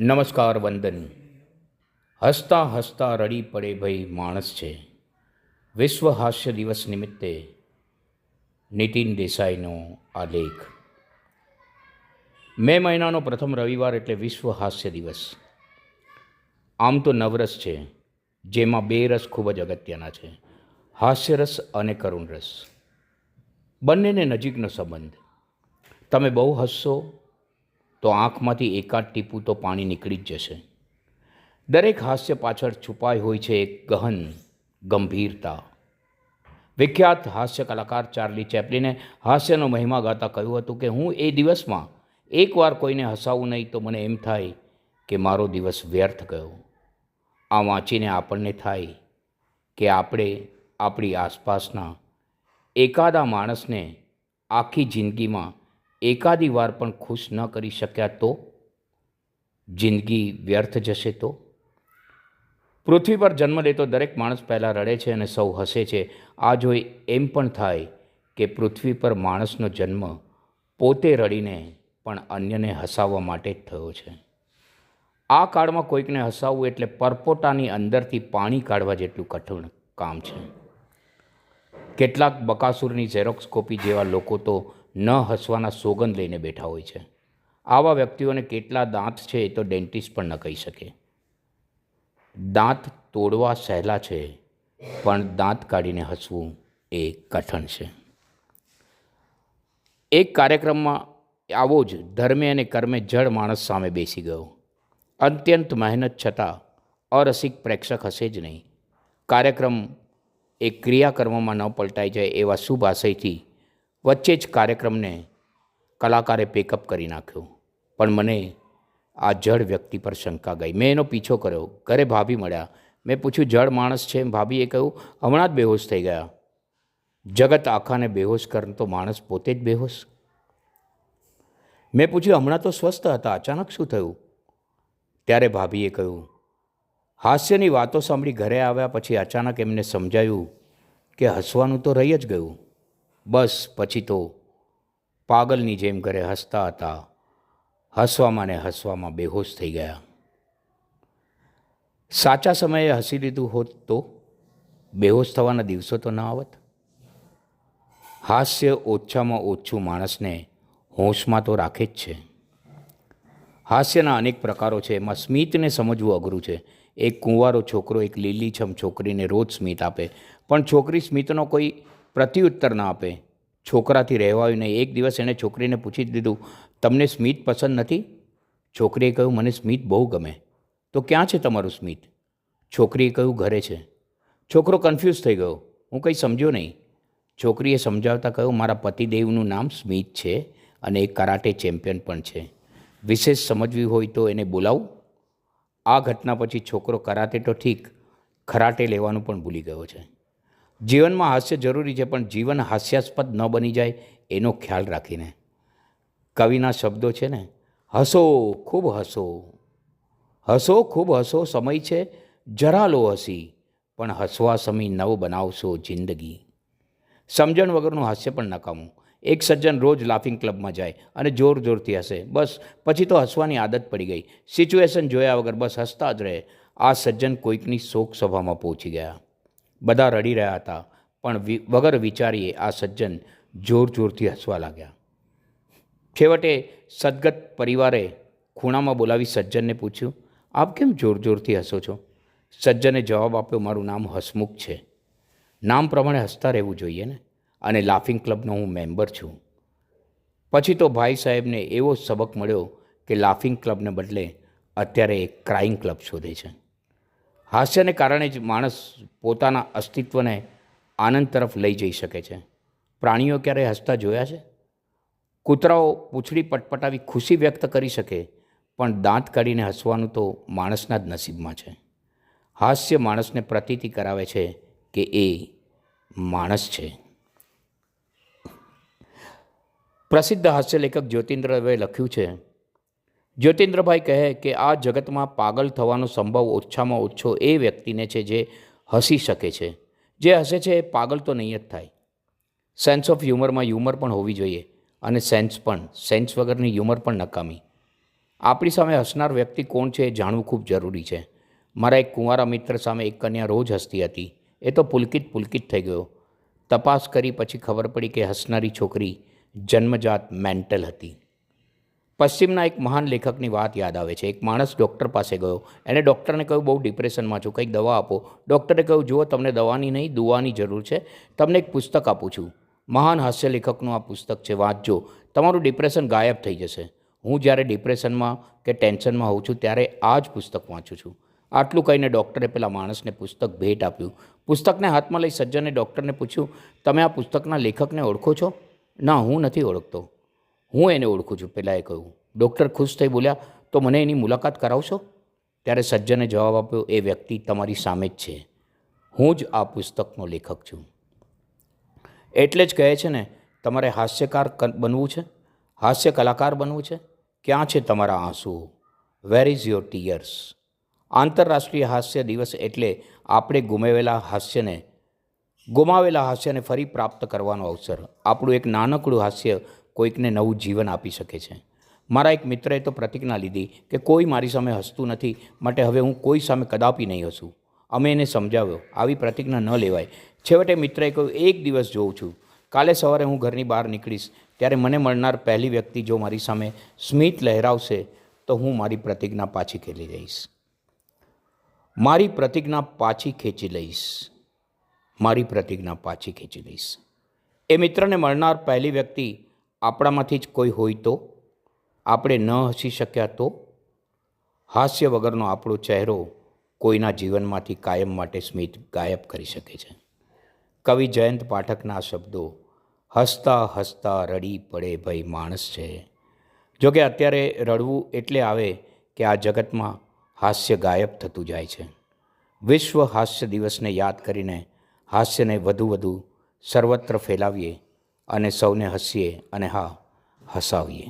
નમસ્કાર વંદન. હસતા હસતા રડી પડે ભાઈ માણસ છે. વિશ્વ હાસ્ય દિવસ નિમિત્તે નીતિન દેસાઈનો આ લેખ. મે મહિનાનો પ્રથમ રવિવાર એટલે વિશ્વ હાસ્ય દિવસ. આમ તો નવરસ છે, જેમાં બે રસ ખૂબ જ અગત્યના છે, હાસ્યરસ અને કરુણ રસ. બંનેને નજીકનો સંબંધ. તમે બહુ હસશો તો આંખમાંથી એકાદ ટીપું તો પાણી નીકળી જ જશે. દરેક હાસ્ય પાછળ છુપાઈ હોય છે એક ગહન ગંભીરતા. વિખ્યાત હાસ્ય કલાકાર ચાર્લી ચેપ્લિને હાસ્યનો મહિમા ગાતા કહ્યું હતું કે હું એ દિવસમાં એકવાર કોઈને હસાવું નહીં તો મને એમ થાય કે મારો દિવસ વ્યર્થ ગયો. આ વાંચીને આપણને થાય કે આપણે આપણી આસપાસના એકાદા માણસને આખી જિંદગીમાં એકાદી વાર પણ ખુશ ન કરી શક્યા તો જિંદગી વ્યર્થ જશે. તો પૃથ્વી પર જન્મ લેતો દરેક માણસ પહેલાં રડે છે અને સૌ હસે છે. આ જોઈ એમ પણ થાય કે પૃથ્વી પર માણસનો જન્મ પોતે રડીને પણ અન્યને હસાવવા માટે જ થયો છે. આ કાળમાં કોઈકને હસાવવું એટલે પરપોટાની અંદરથી પાણી કાઢવા જેટલું કઠિન કામ છે. કેટલાક બકાસુરની ઝેરોક્સ કોપી જેવા લોકો તો ન હસવાના સોગંદ લઈને બેઠા હોય છે. આવા વ્યક્તિઓને કેટલા દાંત છે એ તો ડેન્ટિસ્ટ પણ ન કહી શકે. દાંત તોડવા સહેલા છે, પણ દાંત કાઢીને હસવું એ કઠણ છે. એક કાર્યક્રમમાં આવો જ ધર્મે અને કર્મે જડ માણસ સામે બેસી ગયો. અત્યંત મહેનત છતાં અરસિક પ્રેક્ષક હશે જ નહીં. કાર્યક્રમ એક ક્રિયાકર્મમાં ન પલટાઈ જાય એવા શુભ આશયથી વચ્ચે જ કાર્યક્રમને કલાકારે પેકઅપ કરી નાખ્યો. પણ મને આ જડ વ્યક્તિ પર શંકા ગઈ. મેં એનો પીછો કર્યો. ઘરે ભાભી મળ્યા. મેં પૂછ્યું, જડ માણસ છે? ભાભીએ કહ્યું, હમણાં જ બેહોશ થઈ ગયા. જગત આખાને બેહોશ કરતો માણસ પોતે જ બેહોશ. મેં પૂછ્યું, હમણાં તો સ્વસ્થ હતા, અચાનક શું થયું? ત્યારે ભાભીએ કહ્યું, હાસ્યની વાતો સાંભળી ઘરે આવ્યા પછી અચાનક એમને સમજાયું કે હસવાનું તો રહી જ ગયું. બસ પછી તો પાગલની જેમ ઘરે હસતા હતા, હસવામાં ને હસવામાં બેહોશ થઈ ગયા. સાચા સમયે હસી લીધું હોત તો બેહોશ થવાના દિવસો તો ન આવત. હાસ્ય ઓછામાં ઓછું માણસને હોશમાં તો રાખે જ છે. હાસ્યના અનેક પ્રકારો છે. એમાં સ્મિતને સમજવું અઘરું છે. એક કુંવારો છોકરો એક લીલીછમ છોકરીને રોજ સ્મિત આપે, પણ છોકરી સ્મિતનો કોઈ પ્રત્યુત્તર ના આપે. છોકરાથી રહેવાયું નહીં. એક દિવસ એણે છોકરીને પૂછી દીધું, તમને સ્મિત પસંદ નથી? છોકરીએ કહ્યું, મને સ્મિત બહુ ગમે. તો ક્યાં છે તમારું સ્મિત? છોકરીએ કહ્યું, ઘરે છે. છોકરો કન્ફ્યુઝ થઈ ગયો. હું કંઈ સમજ્યો નહીં. છોકરીએ સમજાવતા કહ્યું, મારા પતિદેવનું નામ સ્મિત છે અને એક કરાટે ચેમ્પિયન પણ છે. વિશેષ સમજવી હોય તો એને બોલાવું? આ ઘટના પછી છોકરો કરાટે તો ઠીક, ખરાટે લેવાનું પણ ભૂલી ગયો છે. જીવનમાં હાસ્ય જરૂરી છે, પણ જીવન હાસ્યાસ્પદ ન બની જાય એનો ખ્યાલ રાખીને. કવિના શબ્દો છે ને, હસો ખૂબ હસો, હસો ખૂબ હસો, સમય છે જરા લો હસી, પણ હસવા સમય નવ બનાવશો જિંદગી. સમજણ વગરનું હાસ્ય પણ નકામું. એક સજ્જન રોજ લાફિંગ ક્લબમાં જાય અને જોર જોરથી હસે. બસ પછી તો હસવાની આદત પડી ગઈ. સિચ્યુએશન જોયા વગર બસ હસતા જ રહે. આ સજ્જન કોઈકની શોક સભામાં પહોંચી ગયા. બધા રડી રહ્યા હતા, પણ વગર વિચારીએ આ સજ્જન જોર જોરથી હસવા લાગ્યા. છેવટે સદગત પરિવારે ખૂણામાં બોલાવી સજ્જનને પૂછ્યું, આપ કેમ જોર જોરથી હસો છો? સજ્જને જવાબ આપ્યો, મારું નામ હસમુખ છે. નામ પ્રમાણે હસતા રહેવું જોઈએ ને, અને લાફિંગ ક્લબનો હું મેમ્બર છું. પછી તો ભાઈ સાહેબને એવો સબક મળ્યો કે લાફિંગ ક્લબને બદલે અત્યારે એક ક્રાઇંગ ક્લબ શોધે છે. હાસ્યને કારણે જ માણસ પોતાના અસ્તિત્વને આનંદ તરફ લઈ જઈ શકે છે. પ્રાણીઓ ક્યારેય હસતા જોયા છે? કૂતરાઓ પૂંછડી પટપટાવી ખુશી વ્યક્ત કરી શકે, પણ દાંત કાઢીને હસવાનું તો માણસના જ નસીબમાં છે. હાસ્ય માણસને પ્રતીતિ કરાવે છે કે એ માણસ છે. પ્રસિદ્ધ હાસ્ય લેખક જ્યોતિન્દ્રભાઈએ લખ્યું છે, જ્યોતિન્દ્રભાઈ કહે કે આ જગતમાં પાગલ થવાનો સંભવ ઓછામાં ઓછો એ વ્યક્તિને છે જે હસી શકે છે. જે હસે છે એ પાગલ તો નહીં જ થાય. સેન્સ ઓફ હ્યુમરમાં હ્યુમર પણ હોવી જોઈએ, અને સેન્સ વગરની હ્યુમર પણ નકામી. આપણી સામે હસનાર વ્યક્તિ કોણ છે એ જાણવું ખૂબ જરૂરી છે. મારા એક કુંવારા મિત્ર સામે એક કન્યા રોજ હસતી હતી. એ તો પુલકિત થઈ ગયો. તપાસ કરી પછી ખબર પડી કે હસનારી છોકરી જન્મજાત મેન્ટલ હતી. પશ્ચિમના એક મહાન લેખકની વાત યાદ આવે છે. એક માણસ ડૉક્ટર પાસે ગયો. એણે ડૉક્ટરને કહ્યું, બહુ ડિપ્રેશનમાં છું, કંઈક દવા આપો. ડૉક્ટરે કહ્યું, જુઓ, તમને દવાની નહીં, દુવાની જરૂર છે. તમને એક પુસ્તક આપું છું. મહાન હાસ્ય લેખકનું આ પુસ્તક છે, વાંચજો, તમારું ડિપ્રેશન ગાયબ થઈ જશે. હું જ્યારે ડિપ્રેશનમાં કે ટેન્શનમાં હોઉં છું ત્યારે આ જ પુસ્તક વાંચું છું. આટલું કહીને ડૉક્ટરે પેલા માણસને પુસ્તક ભેટ આપ્યું. પુસ્તકને હાથમાં લઈ સજ્જને ડૉક્ટરને પૂછ્યું, તમે આ પુસ્તકના લેખકને ઓળખો છો? ના, હું નથી ઓળખતો. હું એને ઓળખું છું, પેલાએ કહ્યું. ડૉક્ટર ખુશ થઈ બોલ્યા, તો મને એની મુલાકાત કરાવશો? ત્યારે સજ્જને જવાબ આપ્યો, એ વ્યક્તિ તમારી સામે જ છે. હું જ આ પુસ્તકનો લેખક છું. એટલે જ કહે છે ને, તમારે હાસ્યકાર બનવું છે, હાસ્ય કલાકાર બનવું છે. ક્યાં છે તમારા આંસુઓ? Where is your tears? આંતરરાષ્ટ્રીય હાસ્ય દિવસ એટલે આપણે ગુમાવેલા હાસ્યને ફરી પ્રાપ્ત કરવાનો અવસર. આપણું એક નાનકડું હાસ્ય કોઈકને નવું જીવન આપી શકે છે. મારા એક મિત્રએ તો પ્રતિજ્ઞા લીધી કે કોઈ મારી સામે હસતું નથી, માટે હવે હું કોઈ સામે કદાપી નહીં હસું. અમે એને સમજાવ્યો, આવી પ્રતિજ્ઞા ન લેવાય. છેવટે મિત્રએ કહ્યું, એક દિવસ જોઉં છું, કાલે સવારે હું ઘરની બહાર નીકળીશ ત્યારે મને મળનાર પહેલી વ્યક્તિ જો મારી સામે સ્મિત લહેરાવશે તો હું મારી પ્રતિજ્ઞા પાછી ખેંચી લઈશ. મારી પ્રતિજ્ઞા પાછી ખેંચી લઈશ. એ મિત્રને મળનાર પહેલી વ્યક્તિ આપણામાંથી જ કોઈ હોય તો? આપણે ન હસી શક્યા તો? હાસ્ય વગરનો આપણો ચહેરો કોઈના જીવનમાંથી કાયમ માટે સ્મિત ગાયબ કરી શકે છે. કવિ જયંત પાઠકના શબ્દો, હસતા હસતા રડી પડે ભઈ માણસ છે. જોકે અત્યારે રડવું એટલે આવે કે આ જગતમાં હાસ્ય ગાયબ થતું જાય છે. વિશ્વ હાસ્ય દિવસને યાદ કરીને હાસ્યને વધુ સર્વત્ર ફેલાવીએ અને સૌને હસીએ અને હા, હસાવીએ.